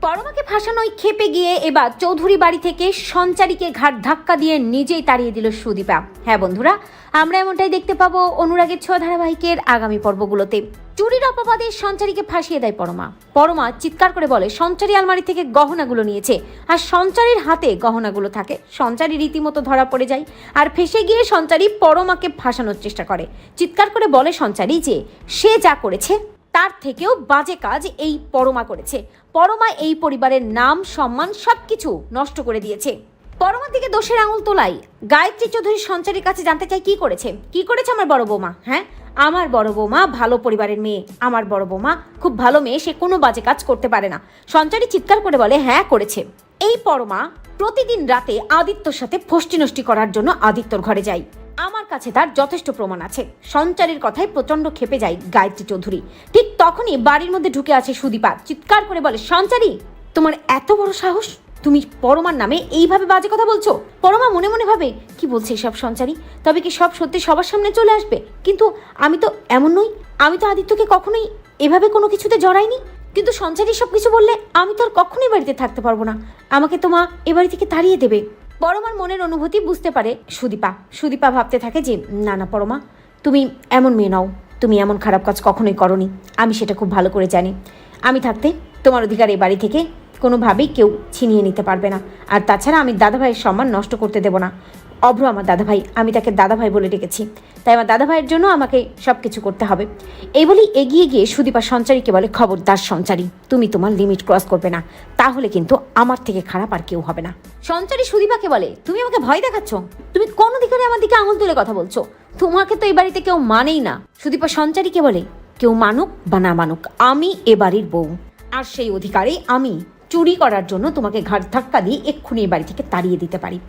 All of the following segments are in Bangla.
পরমাকে ফাঁসানোয় খেপে গিয়ে এবার চৌধুরী বাড়ি থেকে সঞ্চারীকে ঘাট ধাক্কা দিয়ে নিজেই তাড়িয়ে দিল সুদীপা। হ্যাঁ বন্ধুরা, আমরা এমনটাই দেখতে পাবো অনুরাগের ছোঁয়া ধারাবাহিকের আগামী পর্বগুলোতে। চুরির অপবাদে সঞ্চারীকে ফাঁসিয়ে দেয় পরমা। পরমা চিৎকার করে বলে সঞ্চারী আলমারি থেকে গহনাগুলো নিয়েছে, আর সঞ্চারীর হাতে গহনাগুলো থাকে। সঞ্চারী রীতিমতো ধরা পড়ে যায়, আর ফেঁসে গিয়ে সঞ্চারী পরমাকে ফাঁসানোর চেষ্টা করে। চিৎকার করে বলে সঞ্চারী যে সে যা করেছে তার থেকেও বাজে কাজ এই পরমা করেছে। পরমা এই পরিবারের নাম সম্মান সবকিছু নষ্ট করে দিয়েছে। পরমার দিকে দোষের আঙুল তোলাই গায়ত্রী চৌধুরী সঞ্চারীর কাছে জানতে চাই কি করেছে আমার বড় বৌমা। হ্যাঁ, আমার বড় বৌমা ভালো পরিবারের মেয়ে, আমার বড় বৌমা খুব ভালো মেয়ে, সে কোনো বাজে কাজ করতে পারে না। সঞ্চারী চিৎকার করে বলে হ্যাঁ করেছে। এই পরমা প্রতিদিন রাতে আদিত্যর সাথে ফষ্টি নষ্টি করার জন্য আদিত্যর ঘরে যায়। আমার কাছে তার যথেষ্ট প্রমাণ আছে। সঞ্চারীর কথায় প্রচন্ড ক্ষেপে যায় গায়ত্রী চৌধুরী। ঠিক তখনই বাড়ির মধ্যে ঢুকে আছে সুদীপা। চিৎকার করে বলে সঞ্চারী, তোমার এত বড় সাহস, তুমি পরমার নামে এইভাবে বাজে কথা বলছো। পরমা মনে মনে ভাবে কি বলছে সব সঞ্চারী, তবে কি সব সত্যি সবার সামনে চলে আসবে? কিন্তু আমি তো এমন নই, আমি তো আদিত্যকে কখনোই এভাবে কোনো কিছুতে জড়াইনি। কিন্তু সঞ্চারী সব কিছু বললে আমি তো আর কখনোই বাড়িতে থাকতে পারবো না, আমাকে তো মা এ বাড়ি থেকে তাড়িয়ে দেবে। পরমার মনের অনুভূতি বুঝতে পারে সুদীপা ভাবতে থাকে যে না পরমা, তুমি এমন মেয়ে নও, তুমি এমন খারাপ কাজ কখনোই করনি, আমি সেটা খুব ভালো করে জানি। আমি থাকতে তোমার অধিকার এই বাড়ি থেকে কোনোভাবেই কেউ ছিনিয়ে নিতে পারবে না। আর তাছাড়া আমি দাদাভাইয়ের সম্মান নষ্ট করতে দেব না। অভ্র আমার দাদাভাই, আমি তাকে দাদাভাই বলে ডেকেছি, তাই আমার দাদাভাইয়ের জন্য আমাকে সব কিছু করতে হবে। এই বলেই এগিয়ে গিয়ে সুদীপা সঞ্চারীকে বলে খবরদার সঞ্চারী, তুমি তোমার লিমিট ক্রস করবে না, তাহলে কিন্তু আমার থেকে খারাপ আর কেউ হবে না। সঞ্চারী সুদীপাকে বলে তুমি আমাকে ভয় দেখাচ্ছ, তুমি কোন অধিকারে আমার দিকে আঙুল তুলে কথা বলছো? তোমাকে তো এই বাড়িতে কেউ মানেই না। সুদীপা সঞ্চারীকে বলে কেউ মানুক বা না মানুক, আমি এ বাড়ির বউ, আর সেই অধিকারে আমি চুরি করার জন্য তোমাকে ঘাট ধাক্কা দিয়ে এক্ষুনি এই বাড়ি থেকে তাড়িয়ে দিতে পারি।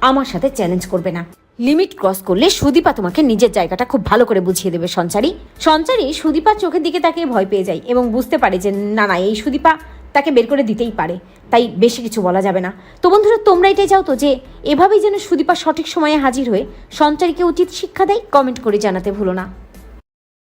আমার সাথে চ্যালেঞ্জ করবে না। লিমিট ক্রস করলে সুদীপা তোমাকে নিজের জায়গাটা খুব ভালো করে বুঝিয়ে দেবে সঞ্চারী সুদীপার চোখের দিকে তাকিয়ে ভয় পেয়ে যায় এবং বুঝতে পারে যে না এই সুদীপা তাকে বের করে দিতেই পারে, তাই বেশি কিছু বলা যাবে না। তো বন্ধুরা, তোমরা এটাই চাও তো যে এভাবেই যেন সুদীপা সঠিক সময়ে হাজির হয়ে সঞ্চারীকে উচিত শিক্ষা দেয়? কমেন্ট করে জানাতে ভুলো না।